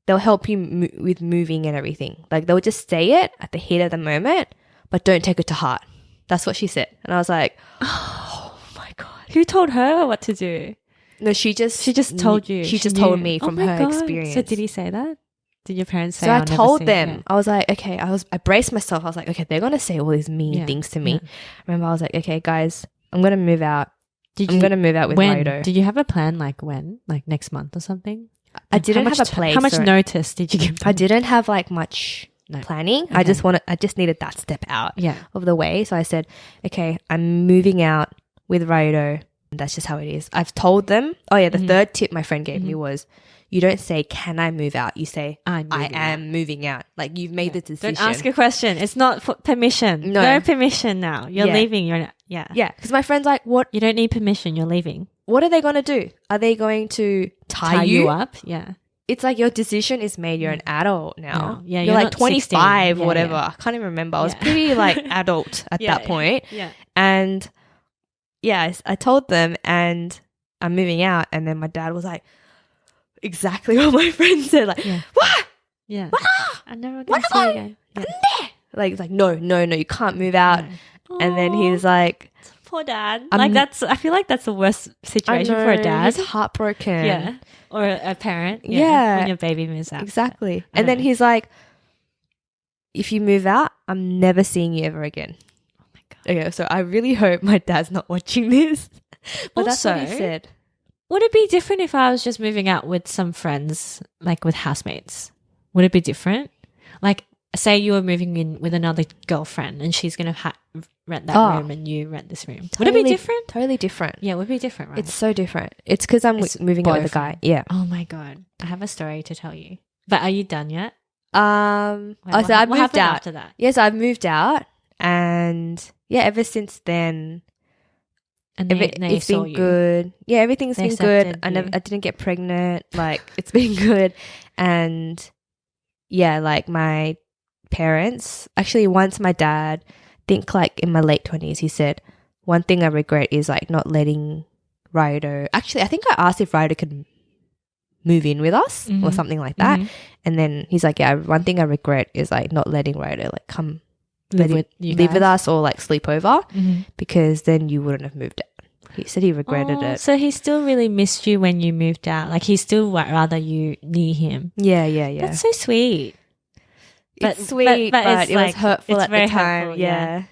Speaker 2: They'll help you with moving and everything. Like, they'll just say it at the heat of the moment, but don't take it to heart. That's what she said. And I was like, oh my God.
Speaker 3: Who told her what to do?
Speaker 2: No, she just
Speaker 3: told you.
Speaker 2: She just told me from her experience.
Speaker 3: So did he say that? Did your parents say?
Speaker 2: So I
Speaker 3: I'll
Speaker 2: told
Speaker 3: never see
Speaker 2: them.
Speaker 3: it?
Speaker 2: I was like, okay. I braced myself. I was like, okay, they're gonna say all these mean things to me.
Speaker 3: Yeah.
Speaker 2: Remember, I was like, okay, guys, I'm gonna move out.
Speaker 3: I'm
Speaker 2: gonna move out with
Speaker 3: when?
Speaker 2: Ryuto.
Speaker 3: Did you have a plan? Like when? Like next month or something?
Speaker 2: I didn't have a place.
Speaker 3: How much notice did you give?
Speaker 2: I didn't have like much planning.
Speaker 3: Okay.
Speaker 2: I just needed that step out
Speaker 3: Yeah.
Speaker 2: of the way. So I said, okay, I'm moving out with Ryuto. That's just how it is. I've told them. Oh yeah, the third tip my friend gave me was, you don't say, can I move out? You say, I am moving out. Like, you've made the decision.
Speaker 3: Don't ask a question. It's not for permission. No permission now. You're leaving. You're not. Yeah.
Speaker 2: Yeah. Because my friend's like, what?
Speaker 3: You don't need permission. You're leaving.
Speaker 2: What are they going to do? Are they going to tie you
Speaker 3: up? Yeah.
Speaker 2: It's like your decision is made. You're an adult now.
Speaker 3: No. Yeah.
Speaker 2: You're like
Speaker 3: not
Speaker 2: 25
Speaker 3: 16.
Speaker 2: or whatever.
Speaker 3: Yeah.
Speaker 2: I can't even remember. I was pretty like adult at that point.
Speaker 3: Yeah.
Speaker 2: And yeah, I told them and I'm moving out. And then my dad was like, exactly what my friend said. Like, what?
Speaker 3: Yeah.
Speaker 2: What?
Speaker 3: I never going to see you again. Yeah.
Speaker 2: Like, no, you can't move out.
Speaker 3: No.
Speaker 2: And then he was like,
Speaker 3: poor dad. I feel like that's the worst situation for a dad.
Speaker 2: He's heartbroken.
Speaker 3: Yeah. Or a parent.
Speaker 2: Yeah.
Speaker 3: When your baby moves out.
Speaker 2: Exactly. And then he's like, if you move out, I'm never seeing you ever again.
Speaker 3: Oh my God.
Speaker 2: Okay, so I really hope my dad's not watching this. But that's what he said.
Speaker 3: Would it be different if I was just moving out with some friends, like with housemates? Would it be different? Like, say you were moving in with another girlfriend and she's going to rent that room and you rent this room. Would it be different?
Speaker 2: Totally different.
Speaker 3: Yeah, it would be different, right?
Speaker 2: It's so different. It's because I'm moving out with a guy. Yeah.
Speaker 3: Oh my God. I have a story to tell you. But are you done yet?
Speaker 2: So I've moved out.
Speaker 3: After that?
Speaker 2: Yes, I've moved out. And yeah, ever since then,
Speaker 3: and
Speaker 2: it's been good. Yeah, everything's been good. I didn't get pregnant. Like, it's been good. And yeah, like my parents, actually once my dad, I think like in my late 20s, he said, one thing I regret is like not letting Ryuto, actually I think I asked if Ryuto could move in with us or something like that. And then he's like, yeah, one thing I regret is like not letting Ryuto like come live with us or like sleep over because then you wouldn't have moved out. He said he regretted it.
Speaker 3: So he still really missed you when you moved out. Like, he still rather you near him.
Speaker 2: Yeah.
Speaker 3: That's so sweet.
Speaker 2: It's sweet, but it was hurtful at the time.
Speaker 3: Hurtful,
Speaker 2: yeah.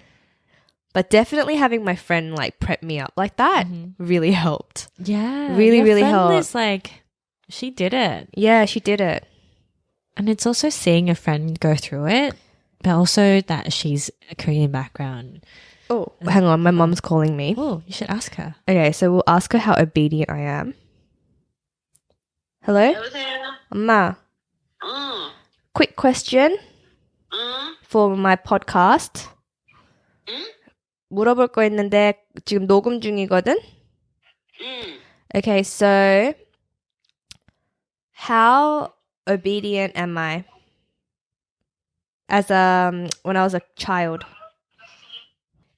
Speaker 2: But definitely having my friend like prep me up like that really helped.
Speaker 3: Yeah.
Speaker 2: Really, really
Speaker 3: friend
Speaker 2: helped.
Speaker 3: is like, she did it.
Speaker 2: Yeah, she did it.
Speaker 3: And it's also seeing a friend go through it, but also that she's a Korean background.
Speaker 2: Oh, hang on. My mom's calling me.
Speaker 3: Oh, you should ask her.
Speaker 2: Okay, so we'll ask her how obedient I am. Hello? 엄마. Quick question for my podcast. 물어볼 거 있는데 지금 녹음 중이거든? Okay, so how obedient am I as when I was a child?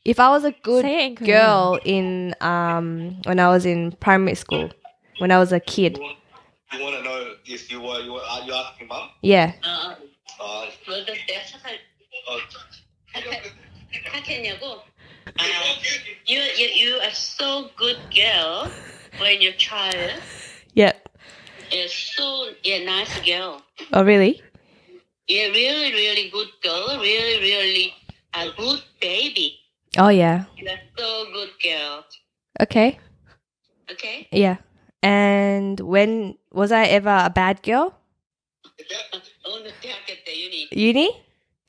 Speaker 2: If I was a good girl in when I was in primary school, when I was a kid.
Speaker 4: You want to know if you were you asking mum?
Speaker 2: Yeah.
Speaker 1: You are so good girl when you're child.
Speaker 2: Yep.
Speaker 1: You're nice girl.
Speaker 2: Oh, really?
Speaker 1: You're really, really good girl. Really, really a good baby.
Speaker 2: Oh, yeah.
Speaker 1: You're so good girl.
Speaker 2: Okay.
Speaker 1: Okay?
Speaker 2: Yeah. And when was I ever a bad girl?
Speaker 1: Oh,
Speaker 2: Uni?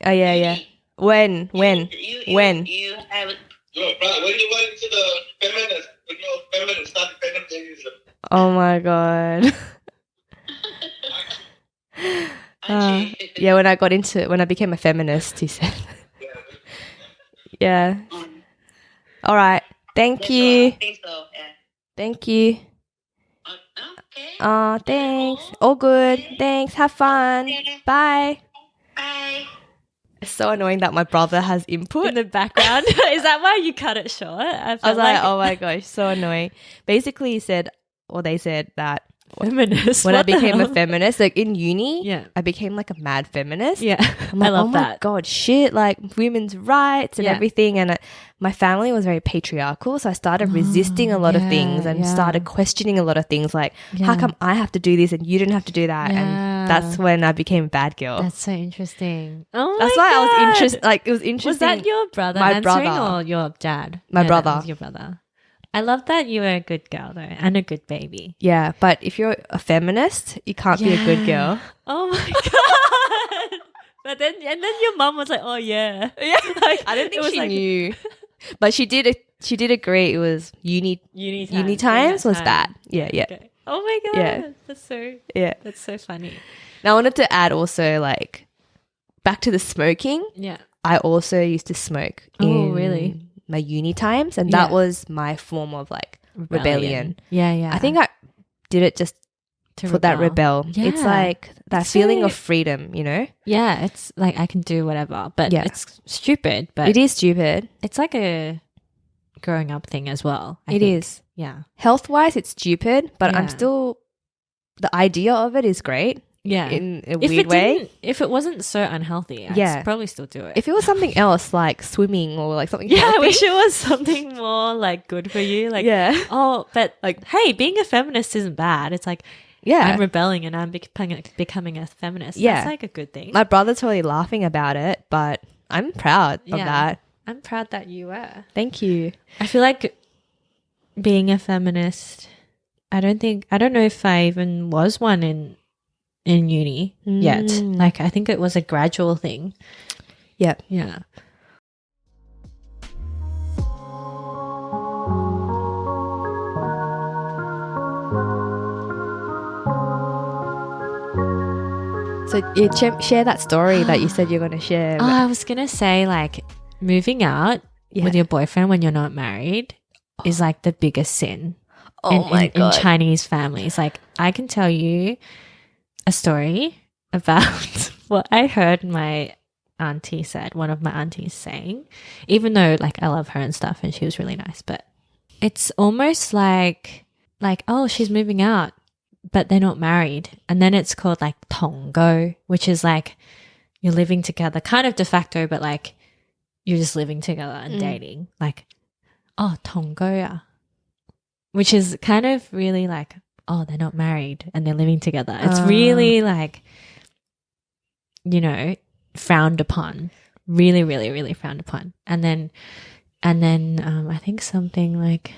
Speaker 2: Oh yeah. When?
Speaker 1: You have
Speaker 4: Yo, bro, when you went into the feminist, when you were feminist, started feminism.
Speaker 2: Oh my god. Yeah, when I became a feminist, he said. Yeah. All right. Thank you.
Speaker 1: I think so. Yeah.
Speaker 2: Thank you.
Speaker 1: Okay.
Speaker 2: Thanks. All good. Thanks. Have fun. Bye.
Speaker 1: Bye.
Speaker 2: It's so annoying that my brother has input
Speaker 3: in the background. Is that why you cut it short?
Speaker 2: I was like, oh my gosh, so annoying. Basically, they said that
Speaker 3: feminist.
Speaker 2: When I became a feminist, like in uni,
Speaker 3: yeah,
Speaker 2: I became like a mad feminist.
Speaker 3: Yeah,
Speaker 2: I'm like,
Speaker 3: I love
Speaker 2: oh
Speaker 3: that.
Speaker 2: my god, shit, like women's rights and everything. And my family was very patriarchal, so I started resisting a lot of things and started questioning a lot of things. Like, how come I have to do this and you didn't have to do that? And that's when I became a bad girl.
Speaker 3: That's so interesting. Oh,
Speaker 2: that's
Speaker 3: my
Speaker 2: why
Speaker 3: God.
Speaker 2: I was interested. Like, it was interesting.
Speaker 3: Was that your brother?
Speaker 2: My
Speaker 3: answering
Speaker 2: brother,
Speaker 3: or your dad?
Speaker 2: My brother.
Speaker 3: That was your brother. I love that you were a good girl though, and a good baby.
Speaker 2: Yeah, but if you're a feminist, you can't be a good girl.
Speaker 3: Oh my god! But then your mum was like, "Oh yeah."
Speaker 2: Like, I don't think she knew, but she did agree. It was uni times was bad. Yeah.
Speaker 3: Okay. Oh my god!
Speaker 2: Yeah.
Speaker 3: That's so funny.
Speaker 2: Now I wanted to add also, like, back to the smoking.
Speaker 3: Yeah,
Speaker 2: I also used to smoke.
Speaker 3: Oh really?
Speaker 2: My uni times, and that was my form of like rebellion.
Speaker 3: Yeah.
Speaker 2: I think I did it just for that rebel.
Speaker 3: Yeah.
Speaker 2: It's like that feeling of freedom, you know?
Speaker 3: Yeah, it's like I can do whatever, but it's stupid. But
Speaker 2: it is stupid.
Speaker 3: It's like a growing up thing as well. I
Speaker 2: think.
Speaker 3: is. Yeah.
Speaker 2: Health wise, it's stupid, but I'm still. The idea of it is great.
Speaker 3: Yeah,
Speaker 2: in a weird way.
Speaker 3: If it wasn't so unhealthy, I'd probably still do it.
Speaker 2: If it was something else like swimming or like something,
Speaker 3: I wish it was something more like good for you. Like, oh, but like, hey, being a feminist isn't bad. It's like, I'm rebelling and I'm becoming a feminist. Yeah, that's like a good thing.
Speaker 2: My brother's totally laughing about it, but I'm proud of that.
Speaker 3: I'm proud that you were.
Speaker 2: Thank you.
Speaker 3: I feel like being a feminist. I don't know if I even was one in uni yet. Like, I think it was a gradual thing. Yeah.
Speaker 2: So you share that story that you said you're going to share.
Speaker 3: Oh, I was going to say, like, moving out with your boyfriend when you're not married is like the biggest sin in Chinese families. Like, I can tell you a story about what I heard my auntie said, one of my aunties saying, even though like I love her and stuff and she was really nice, but it's almost like, oh, she's moving out, but they're not married. And then it's called like tongo, which is like you're living together, kind of de facto, but like you're just living together and dating. Like, oh, tongo, which is kind of really like, oh, they're not married and they're living together. It's really like, you know, frowned upon. Really, really, really frowned upon. And then I think something like,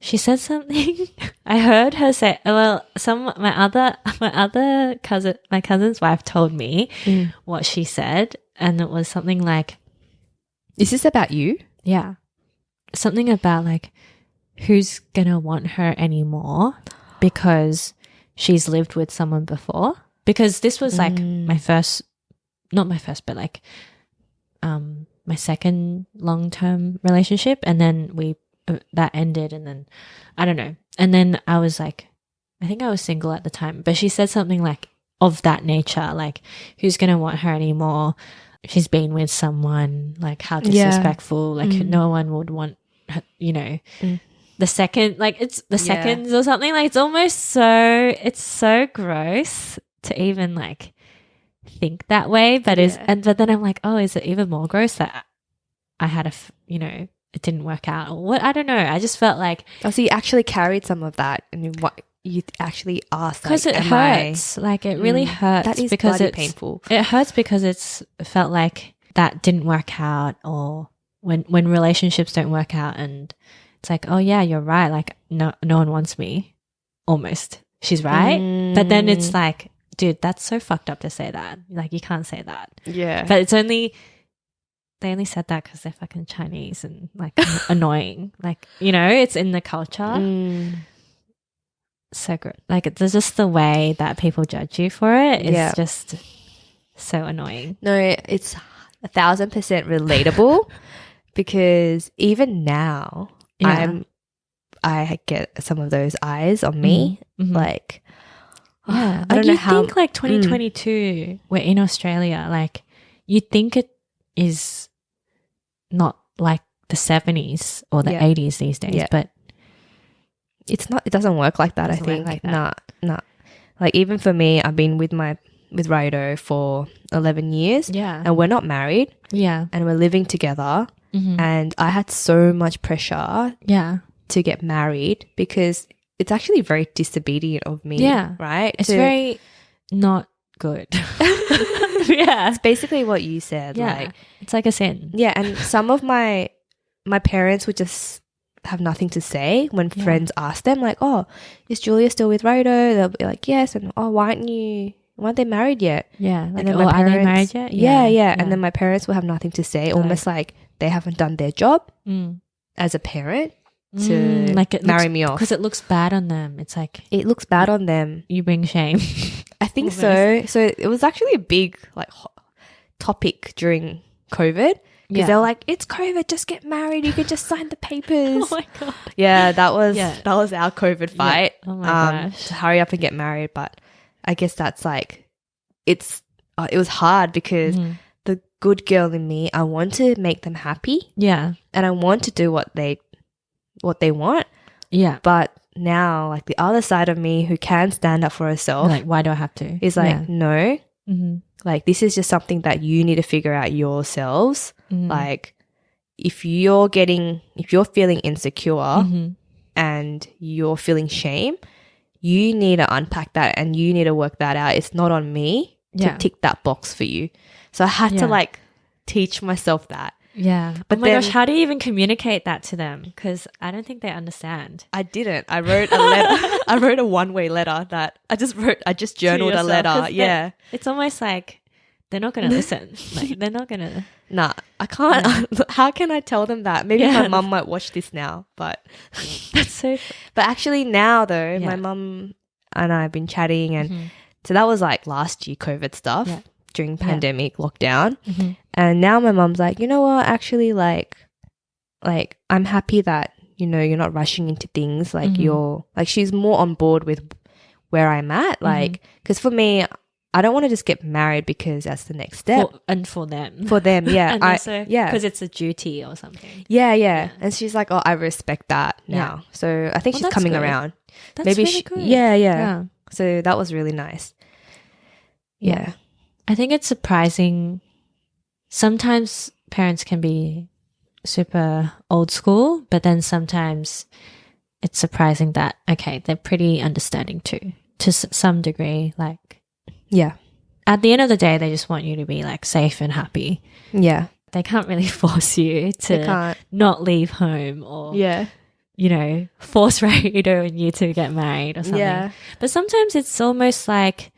Speaker 3: she said something. I heard her say, well, my cousin's wife told me what she said, and it was something like,
Speaker 2: is this about you?
Speaker 3: Yeah. Something about like, who's gonna want her anymore because she's lived with someone before? Because this was like my second long-term relationship, and then that ended, and then I don't know, and then I was like, I think I was single at the time, but she said something like of that nature, like, who's gonna want her anymore? She's been with someone, like, how disrespectful, like no one would want her, you know. The second, like, it's the seconds or something, like, it's almost it's so gross to even like think that way, but but then I'm like, oh, is it even more gross that I had you know, it didn't work out or what? I don't know. I just felt like,
Speaker 2: oh, so you actually carried some of that, and what you actually asked,
Speaker 3: because it hurts. Like, it really hurts.
Speaker 2: That is
Speaker 3: because it's
Speaker 2: painful.
Speaker 3: It hurts because it felt like that didn't work out, or when relationships don't work out, and it's like, oh yeah, you're right. Like, no one wants me. Almost, she's right. But then it's like, dude, that's so fucked up to say that. Like, you can't say that.
Speaker 2: Yeah.
Speaker 3: But they only said that because they're fucking Chinese and like annoying. Like, you know, it's in the culture. So good. Like, it's just the way that people judge you for it is just so annoying.
Speaker 2: No, it's 1,000% relatable because even now I get some of those eyes on me. Like,
Speaker 3: I
Speaker 2: don't know how.
Speaker 3: Think like 2022, we're in Australia. Like, you think it is not like the 70s or the 80s these days, but
Speaker 2: it's not. It doesn't work like that. I think.
Speaker 3: Like that.
Speaker 2: Nah. Like, even for me, I've been with Ryuto for 11 years.
Speaker 3: Yeah,
Speaker 2: and we're not married.
Speaker 3: Yeah,
Speaker 2: and we're living together. And I had so much pressure.
Speaker 3: Yeah,
Speaker 2: to get married because it's actually very disobedient of me.
Speaker 3: Yeah,
Speaker 2: right.
Speaker 3: It's very not good. Yeah,
Speaker 2: it's basically what you said.
Speaker 3: Yeah,
Speaker 2: like,
Speaker 3: it's like a sin.
Speaker 2: Yeah, and some of my parents would just have nothing to say when friends ask them, like, "Oh, is Julia still with Ryuto?" They'll be like, "Yes," and "Oh, why aren't they married yet?"
Speaker 3: Yeah, like,
Speaker 2: and then
Speaker 3: are they married yet?
Speaker 2: Yeah. And then my parents will have nothing to say, almost like they haven't done their job as a parent to
Speaker 3: like
Speaker 2: marry me off
Speaker 3: because it looks bad on them. It's like
Speaker 2: it looks bad on them.
Speaker 3: You bring shame.
Speaker 2: I think so. So it was actually a big like topic during COVID because they were like, "It's COVID, just get married. You could just sign the papers."
Speaker 3: Oh my god!
Speaker 2: Yeah, that was our COVID fight.
Speaker 3: Oh my gosh!
Speaker 2: To hurry up and get married, but I guess that's like it was hard because the good girl in me, I want to make them happy.
Speaker 3: Yeah,
Speaker 2: and I want to do what they want.
Speaker 3: Yeah,
Speaker 2: but now, like, the other side of me who can stand up for herself,
Speaker 3: like, why do I have to?
Speaker 2: Is like, no, like, this is just something that you need to figure out yourselves. Like, if you're feeling insecure and you're feeling shame, you need to unpack that and you need to work that out. It's not on me to tick that box for you. So I had to like teach myself that.
Speaker 3: Yeah. But oh my gosh, how do you even communicate that to them? Because I don't think they understand.
Speaker 2: I didn't. I wrote a letter. I wrote a one-way letter that I just journaled a letter. Yeah.
Speaker 3: It's almost like they're not going to listen. Like, they're not going to.
Speaker 2: Nah, I can't. Yeah. How can I tell them that? Maybe my mum might watch this now, but
Speaker 3: that's so.
Speaker 2: But actually now though, my mum and I have been chatting and so that was like last year COVID stuff. Yeah. During pandemic lockdown. And now my mom's like, you know what, actually like I'm happy that, you know, you're not rushing into things. Like you're like, she's more on board with where I'm at. Like, because for me, I don't want to just get married because that's the next step.
Speaker 3: For them.
Speaker 2: Yeah.
Speaker 3: And also, because it's a duty or something.
Speaker 2: Yeah. And she's like, oh, I respect that now. So I think she's coming around.
Speaker 3: That's maybe really good.
Speaker 2: Yeah. So that was really nice. Yeah.
Speaker 3: I think it's surprising. Sometimes parents can be super old school, but then sometimes it's surprising that, okay, they're pretty understanding too, to some degree. Like,
Speaker 2: yeah.
Speaker 3: At the end of the day, they just want you to be like safe and happy.
Speaker 2: Yeah.
Speaker 3: They can't really force you to not leave home or, you know, force Ryuto and you to get married or something. Yeah. But sometimes it's almost like,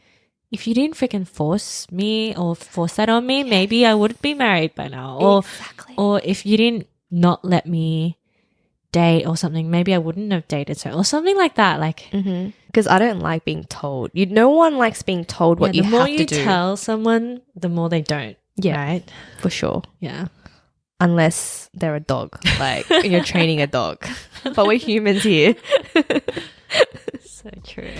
Speaker 3: if you didn't freaking force me or force that on me, maybe I would be married by now. Or if you didn't not let me date or something, maybe I wouldn't have dated her or something like that. Like,
Speaker 2: because I don't like being told. No one likes being told what you have to do.
Speaker 3: The more you tell someone, the more they don't.
Speaker 2: Yeah,
Speaker 3: right?
Speaker 2: For sure.
Speaker 3: Yeah.
Speaker 2: Unless they're a dog, like you're training a dog. But we're humans here.
Speaker 3: So true.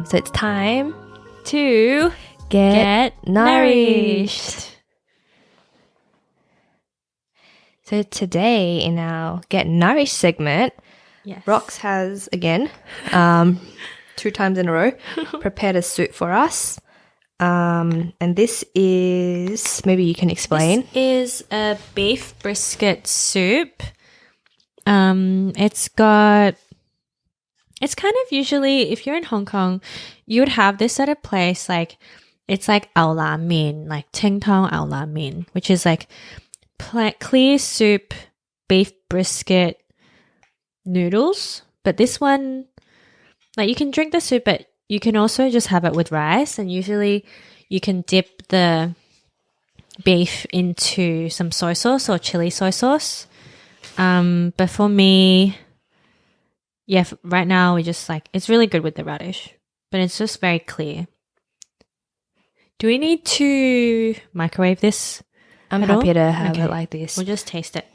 Speaker 2: So it's time to get nourished. So today in our Get Nourished segment, Rox has, again, 2 times in a row, prepared a soup for us. And this is, maybe you can explain.
Speaker 3: This is a beef brisket soup. It's kind of usually, if you're in Hong Kong, you would have this at a place like, it's like ao la min, like ting tong ao la min, which is like clear soup, beef brisket noodles. But this one, like you can drink the soup, but you can also just have it with rice. And usually you can dip the beef into some soy sauce or chili soy sauce. But for me, yeah, right now we just like, it's really good with the radish, but it's just very clear. Do we need to microwave this?
Speaker 2: I'm happy to have it like this.
Speaker 3: We'll just taste it.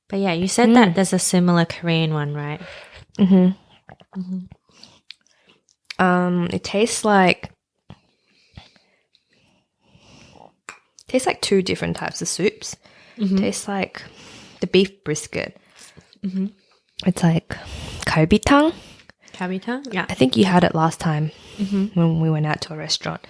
Speaker 3: But yeah, you said that there's a similar Korean one, right?
Speaker 2: It tastes like two different types of soups. Tastes like the beef brisket. It's like kalbitang.
Speaker 3: Kalbitang? Yeah.
Speaker 2: I think you had it last time when we went out to a restaurant.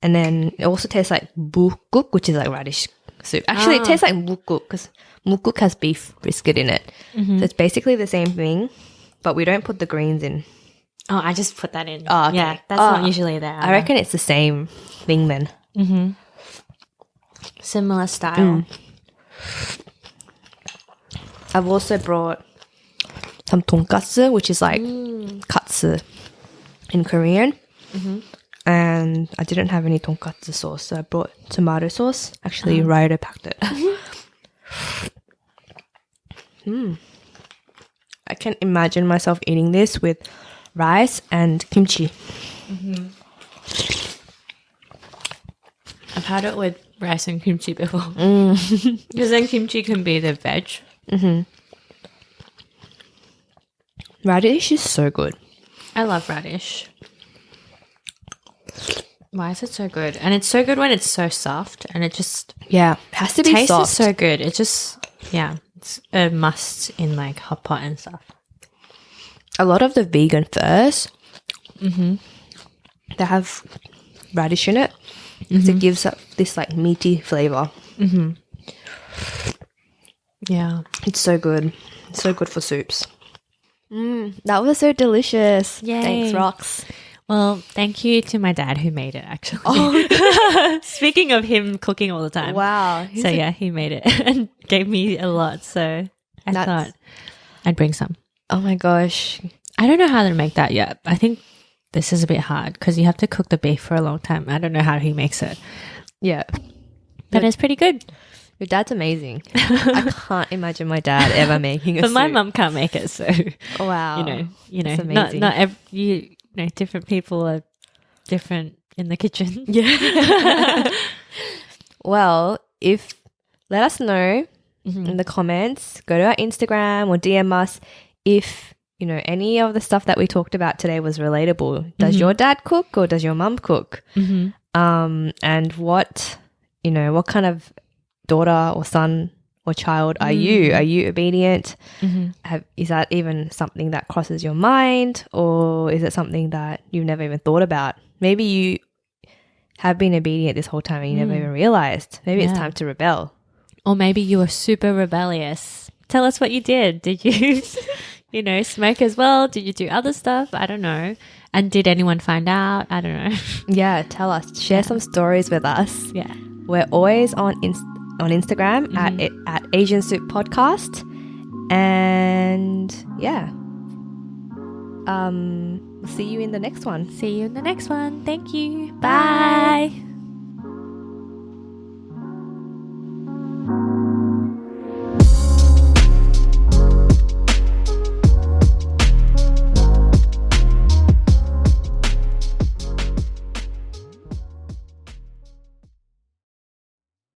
Speaker 2: And then it also tastes like bukuk, which is like radish soup. Actually, it tastes like mukuk because mukuk has beef brisket in it. So it's basically the same thing, but we don't put the greens in.
Speaker 3: Oh, I just put that in.
Speaker 2: Oh, okay.
Speaker 3: Yeah, that's not usually there.
Speaker 2: I reckon it's the same thing then.
Speaker 3: Similar style.
Speaker 2: I've also brought some tonkatsu, which is like katsu in Korean. And I didn't have any tonkatsu sauce, so I brought tomato sauce. Actually, Ryuto packed it. I can imagine myself eating this with rice and kimchi.
Speaker 3: I've had it with rice and kimchi before. Because then kimchi can be the veg.
Speaker 2: Radish is so good.
Speaker 3: I love radish. Why is it so good? And it's so good when it's so soft and it just
Speaker 2: Yeah, it has to be
Speaker 3: tastes
Speaker 2: soft.
Speaker 3: is so good. It just, yeah, it's a must in like hot pot and stuff.
Speaker 2: A lot of the vegan furs, they have radish in it because it gives up this like meaty flavor.
Speaker 3: Yeah.
Speaker 2: It's so good. It's so good for soups. That was so delicious.
Speaker 3: Yay.
Speaker 2: Thanks, Rox.
Speaker 3: Well, thank you to my dad who made it, actually. Speaking of him cooking all the time.
Speaker 2: Wow.
Speaker 3: So, yeah, he made it and gave me a lot. So, I thought I'd bring some.
Speaker 2: Oh, my gosh.
Speaker 3: I don't know how to make that yet. I think this is a bit hard because you have to cook the beef for a long time. I don't know how he makes it.
Speaker 2: Yeah.
Speaker 3: But it's pretty good.
Speaker 2: Your dad's amazing. I can't imagine my dad ever making a
Speaker 3: But
Speaker 2: soup.
Speaker 3: my mum can't make it, so
Speaker 2: Wow.
Speaker 3: you know,
Speaker 2: That's amazing.
Speaker 3: different people are different in the kitchen.
Speaker 2: Yeah. Well, let us know in the comments, go to our Instagram or DM us if, any of the stuff that we talked about today was relatable. Does your dad cook or does your mum cook? And what kind of daughter or son or child are you? Are you obedient? Is that even something that crosses your mind, or is it something that you've never even thought about? Maybe you have been obedient this whole time and you never even realized. Maybe it's time to rebel.
Speaker 3: Or maybe you were super rebellious. Tell us what you did. Did you, smoke as well? Did you do other stuff? I don't know. And did anyone find out? I don't know.
Speaker 2: Yeah, tell us. Share some stories with us.
Speaker 3: Yeah.
Speaker 2: We're always on Instagram at Asian Soup Podcast. And yeah. We'll see you in the next one.
Speaker 3: See you in the next one. Thank you. Bye.